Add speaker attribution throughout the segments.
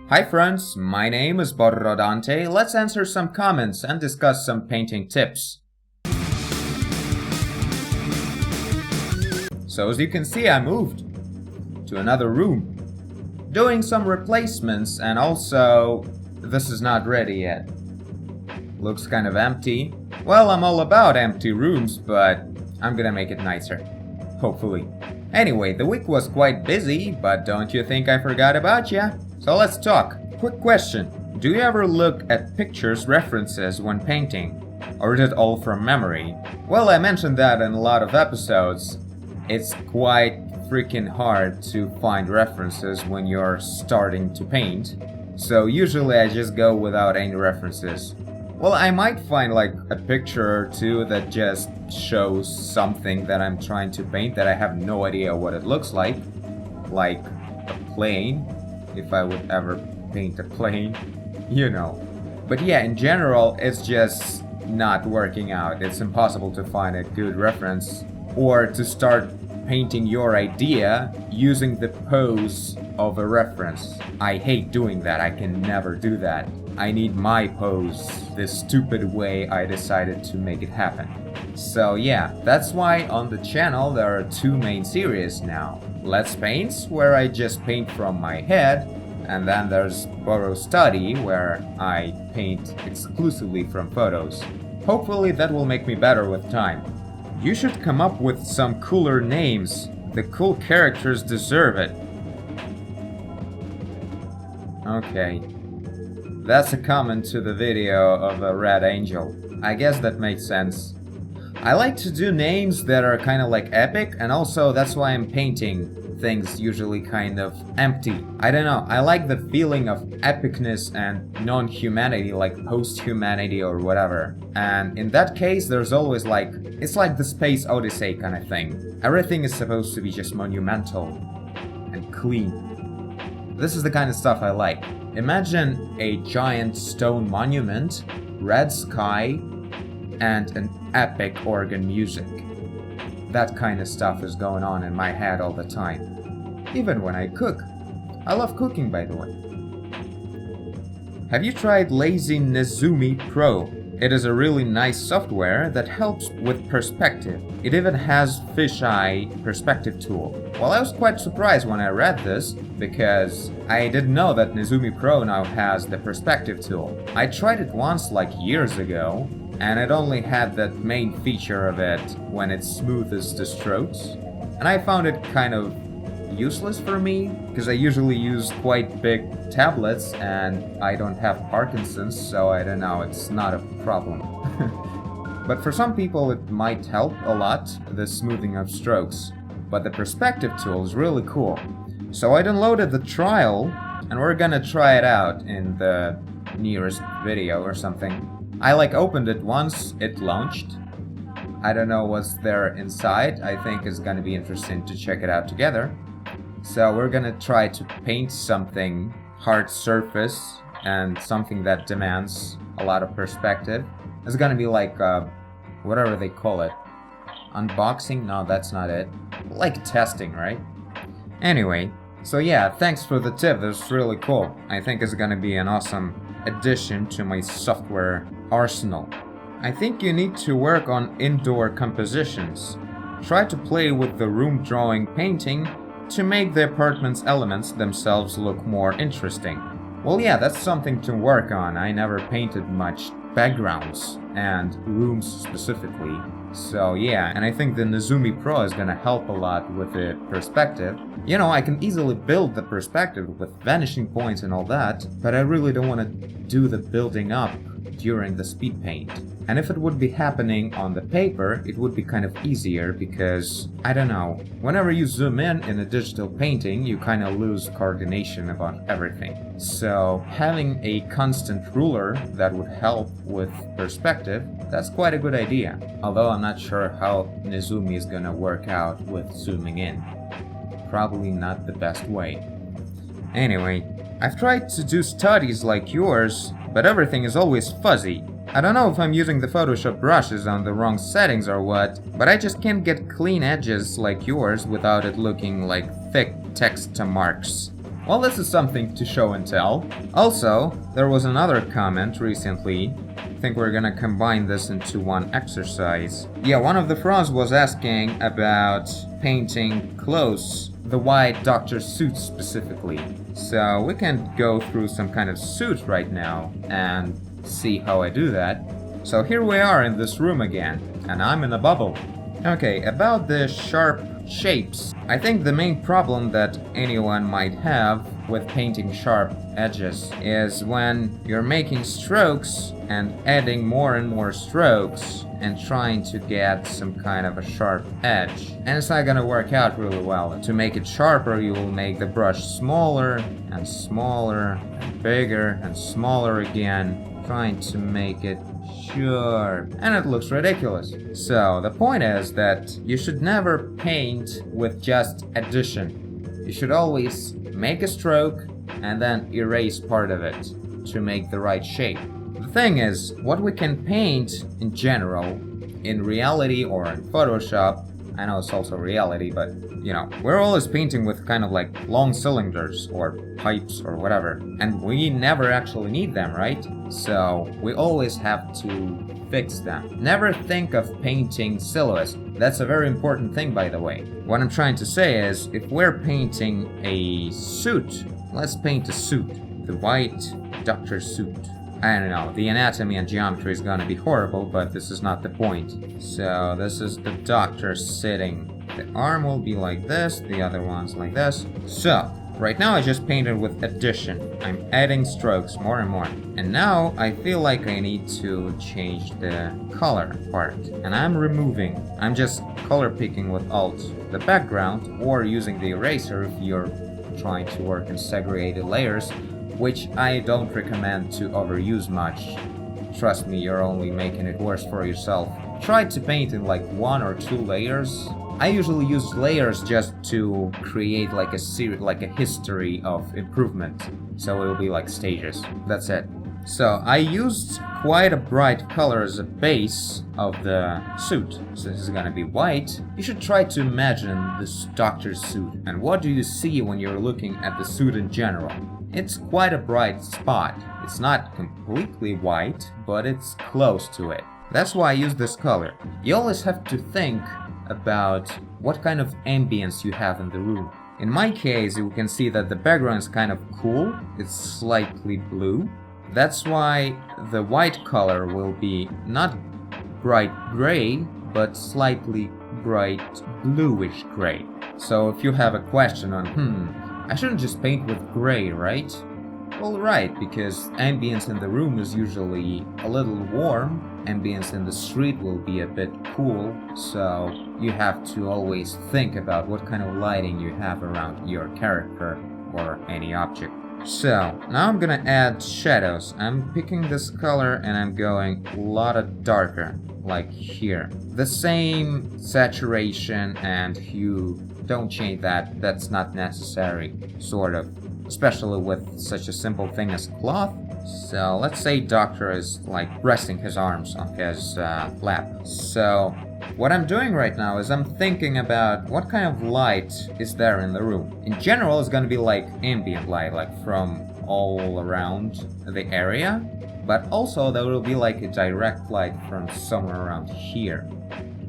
Speaker 1: Hi friends, my name is Borrodante. Let's answer some comments and discuss some painting tips. So as you can see, I moved to another room, doing some replacements, and also this is not ready yet. Looks kind of empty. Well, I'm all about empty rooms, but I'm gonna make it nicer. Hopefully. Anyway, the week was quite busy, but don't you think I forgot about ya? So let's talk. Quick question. Do you ever look at pictures references when painting? Or is it all from memory? Well, I mentioned that in a lot of episodes. It's quite freaking hard to find references when you're starting to paint. So usually I just go without any references. Well, I might find like a picture or two that just shows something that I'm trying to paint that I have no idea what it looks like a plane, if I would ever paint a plane, you know. But yeah, in general, it's just not working out. It's impossible to find a good reference or to start painting your idea using the pose of a reference. I hate doing that. I can never do that. I need my pose, this stupid way I decided to make it happen. So yeah, that's why on the channel there are two main series now. Let's Paints, where I just paint from my head, and then there's Borrow Study, where I paint exclusively from photos. Hopefully that will make me better with time. You should come up with some cooler names. The cool characters deserve it. Okay. That's a comment to the video of a red angel. I guess that makes sense. I like to do names that are kind of like epic, and also that's why I'm painting things usually kind of empty. I don't know, I like the feeling of epicness and non-humanity, like post-humanity or whatever. And in that case, there's always like, it's like the Space Odyssey kind of thing. Everything is supposed to be just monumental and clean. This is the kind of stuff I like. Imagine a giant stone monument, red sky, and an epic organ music. That kind of stuff is going on in my head all the time. Even when I cook. I love cooking, by the way. Have you tried Lazy Nezumi Pro? It is a really nice software that helps with perspective. It even has fisheye perspective tool. Well, I was quite surprised when I read this, because I didn't know that Nezumi Pro now has the perspective tool. I tried it once like years ago, and it only had that main feature of it when it smooths the strokes. And I found it kind of useless for me, because I usually use quite big tablets and I don't have Parkinson's, so I don't know, it's not a problem. But for some people it might help a lot, the smoothing of strokes. But the perspective tool is really cool. So I downloaded the trial, and we're gonna try it out in the nearest video or something. I opened it once it launched. I don't know what's there inside. I think it's gonna be interesting to check it out together. So we're gonna try to paint something hard surface and something that demands a lot of perspective. It's gonna be like whatever they call it. Unboxing? No, that's not it. Like testing, right? Anyway, so yeah, thanks for the tip. That's really cool. I think it's gonna be an awesome addition to my software arsenal. I think you need to work on indoor compositions. Try to play with the room drawing painting to make the apartment's elements themselves look more interesting. Well, yeah, that's something to work on. I never painted much backgrounds and rooms specifically. So yeah, and I think the Nezumi Pro is gonna help a lot with the perspective. You know, I can easily build the perspective with vanishing points and all that, but I really don't want to do the building up during the speed paint. And if it would be happening on the paper, it would be kind of easier because, I don't know, whenever you zoom in a digital painting, you kind of lose coordination about everything. So having a constant ruler that would help with perspective, that's quite a good idea. Although I'm not sure how Nezumi is gonna work out with zooming in. Probably not the best way. Anyway, I've tried to do studies like yours, but everything is always fuzzy. I don't know if I'm using the Photoshop brushes on the wrong settings or what, but I just can't get clean edges like yours without it looking like thick text marks. Well, this is something to show and tell. Also, there was another comment recently. I think we're gonna combine this into one exercise. Yeah, one of the friends was asking about painting clothes, the white doctor suit specifically. So we can go through some kind of suit right now and see how I do that. So here we are in this room again, and I'm in a bubble. Okay, about the sharp shapes. I think the main problem that anyone might have with painting sharp edges is when you're making strokes and adding more and more strokes and trying to get some kind of a sharp edge. And it's not gonna work out really well. To make it sharper, you will make the brush smaller and smaller and bigger and smaller again, trying to make it sharp, and it looks ridiculous. So the point is that you should never paint with just addition. You should always make a stroke and then erase part of it to make the right shape. The thing is, what we can paint in general, in reality or in Photoshop, I know it's also reality, but you know, we're always painting with kind of like long cylinders or pipes or whatever, and we never actually need them, right? So we always have to fix them. Never think of painting silhouettes. That's a very important thing, by the way. What I'm trying to say is, if we're painting a suit, let's paint a suit, the white doctor suit. I don't know, the anatomy and geometry is gonna be horrible, but this is not the point. So this is the doctor sitting. The arm will be like this, the other one's like this. So, right now I just painted with addition. I'm adding strokes more and more. And now I feel like I need to change the color part. And I'm just color picking with Alt the background, or using the eraser if you're trying to work in segregated layers, which I don't recommend to overuse much. Trust me, you're only making it worse for yourself. Try to paint in like 1 or 2 layers. I usually use layers just to create like a series, like a history of improvement. So it'll be like stages. That's it. So I used quite a bright color as a base of the suit. So this is gonna be white. You should try to imagine this doctor's suit. And what do you see when you're looking at the suit in general? It's quite a bright spot. It's not completely white, but it's close to it. That's why I use this color. You always have to think about what kind of ambience you have in the room. In my case, you can see that the background is kind of cool. It's slightly blue. That's why the white color will be not bright gray, but slightly bright bluish gray. So if you have a question on, I shouldn't just paint with gray, right? Well, right, because ambience in the room is usually a little warm. Ambience in the street will be a bit cool, so you have to always think about what kind of lighting you have around your character or any object. So, now I'm gonna add shadows. I'm picking this color and I'm going a lot darker, like here. The same saturation and hue. Don't change that, that's not necessary, sort of. Especially with such a simple thing as cloth. So let's say Doctor is like resting his arms on his lap. So what I'm doing right now is I'm thinking about what kind of light is there in the room. In general, it's gonna be like ambient light, like from all around the area. But also there will be like a direct light from somewhere around here.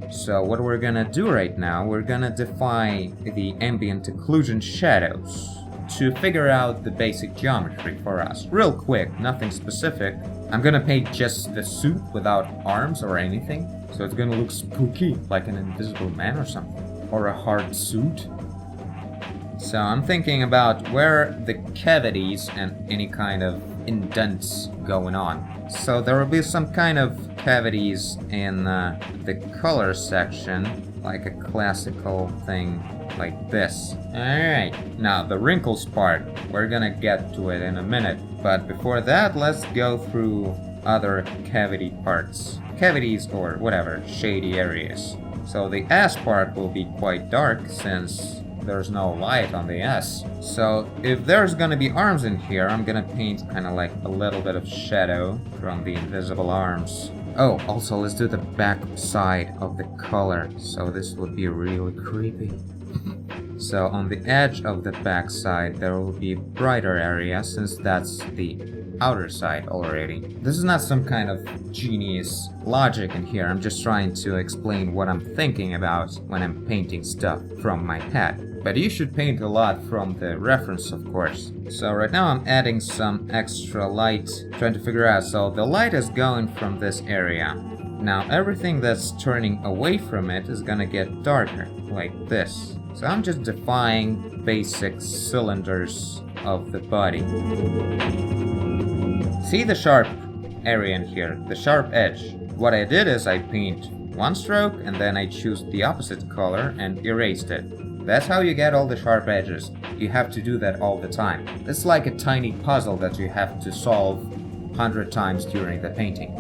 Speaker 1: So what we're gonna do right now, we're gonna define the ambient occlusion shadows to figure out the basic geometry for us. Real quick, nothing specific. I'm gonna paint just the suit without arms or anything. So it's gonna look spooky, like an invisible man or something. Or a hard suit. So I'm thinking about where the cavities and any kind of indents going on. So there will be some kind of cavities in the color section, like a classical thing like this. Alright, now the wrinkles part, we're gonna get to it in a minute. But before that, let's go through other cavity parts. Cavities or whatever, shady areas. So the S part will be quite dark since there's no light on the S. So if there's gonna be arms in here, I'm gonna paint kind of like a little bit of shadow from the invisible arms. Oh, also let's do the back side of the color. So this would be really creepy. So on the edge of the back side there will be a brighter area, since that's the outer side already. This is not some kind of genius logic in here, I'm just trying to explain what I'm thinking about when I'm painting stuff from my head. But you should paint a lot from the reference, of course. So right now I'm adding some extra light, trying to figure out, so the light is going from this area. Now everything that's turning away from it is gonna get darker, like this. So I'm just defying basic cylinders of the body. See the sharp area in here, the sharp edge. What I did is I paint one stroke and then I choose the opposite color and erased it. That's how you get all the sharp edges. You have to do that all the time. It's like a tiny puzzle that you have to solve 100 times during the painting.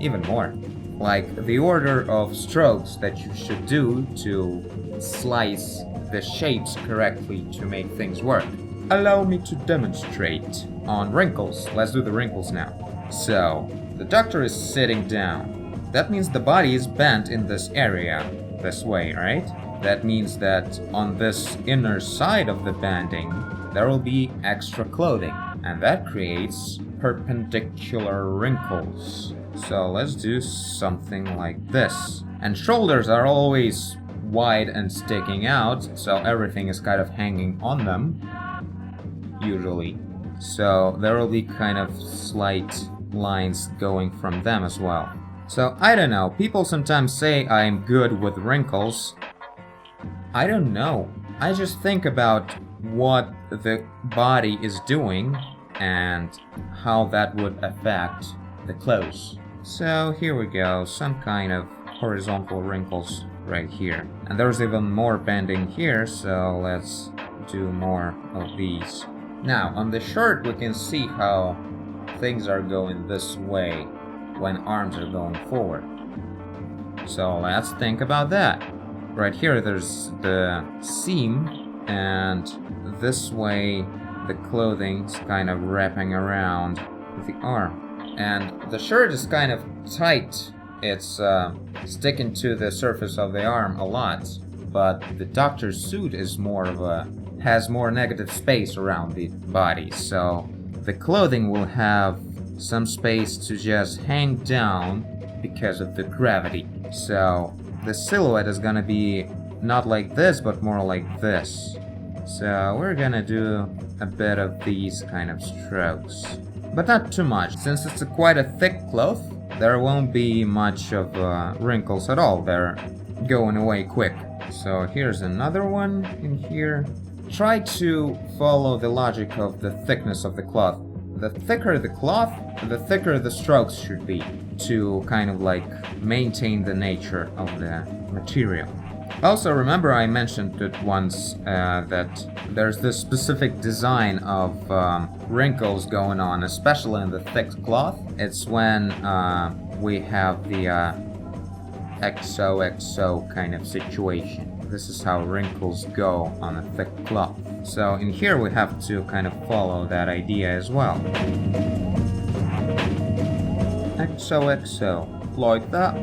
Speaker 1: Even more. Like the order of strokes that you should do to slice the shapes correctly to make things work. Allow me to demonstrate on wrinkles. Let's do the wrinkles now. So, the doctor is sitting down. That means the body is bent in this area, this way, right? That means that on this inner side of the bending, there will be extra clothing, and that creates perpendicular wrinkles. So let's do something like this. And shoulders are always wide and sticking out, so everything is kind of hanging on them, usually. So there will be kind of slight lines going from them as well. So I don't know, people sometimes say I'm good with wrinkles. I don't know. I just think about what the body is doing and how that would affect the clothes. So here we go, some kind of horizontal wrinkles right here. And there's even more bending here, so let's do more of these. Now, on the shirt we can see how things are going this way when arms are going forward. So let's think about that. Right here there's the seam, and this way the clothing's kind of wrapping around the arm. And the shirt is kind of tight. It's sticking to the surface of the arm a lot, but the doctor's suit is more of a has more negative space around the body, so the clothing will have some space to just hang down because of the gravity. So the silhouette is gonna be not like this, but more like this. So we're gonna do a bit of these kind of strokes, but not too much. Since it's quite a thick cloth, there won't be much of wrinkles at all. They're going away quick. So here's another one in here. Try to follow the logic of the thickness of the cloth. The thicker the cloth, the thicker the strokes should be, to kind of like maintain the nature of the material. Also, remember I mentioned it once that there's this specific design of wrinkles going on, especially in the thick cloth. It's when we have the XOXO kind of situation. This is how wrinkles go on a thick cloth. So in here we have to kind of follow that idea as well. XOXO, like that.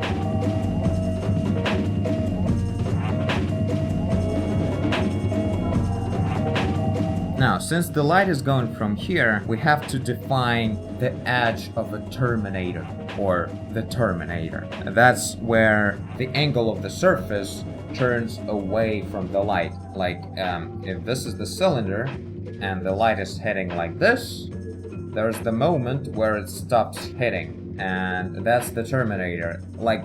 Speaker 1: Now, since the light is going from here, we have to define the edge of a terminator, or the terminator. That's where the angle of the surface turns away from the light. Like, if this is the cylinder and the light is hitting like this, there's the moment where it stops hitting, and that's the terminator. Like,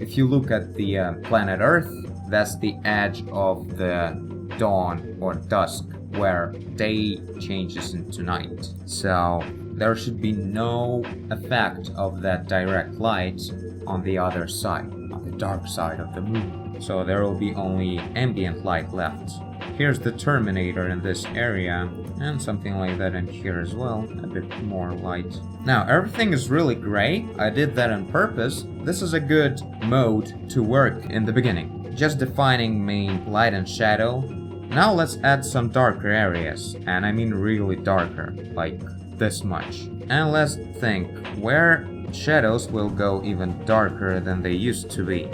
Speaker 1: if you look at the planet Earth, that's the edge of the dawn or dusk, where day changes into night. So there should be no effect of that direct light on the other side, on the dark side of the moon. So there will be only ambient light left. Here's the terminator in this area, and something like that in here as well, a bit more light. Now, everything is really gray. I did that on purpose. This is a good mode to work in the beginning, just defining main light and shadow. Now let's add some darker areas, and I mean really darker, like this much. And let's think where shadows will go even darker than they used to be.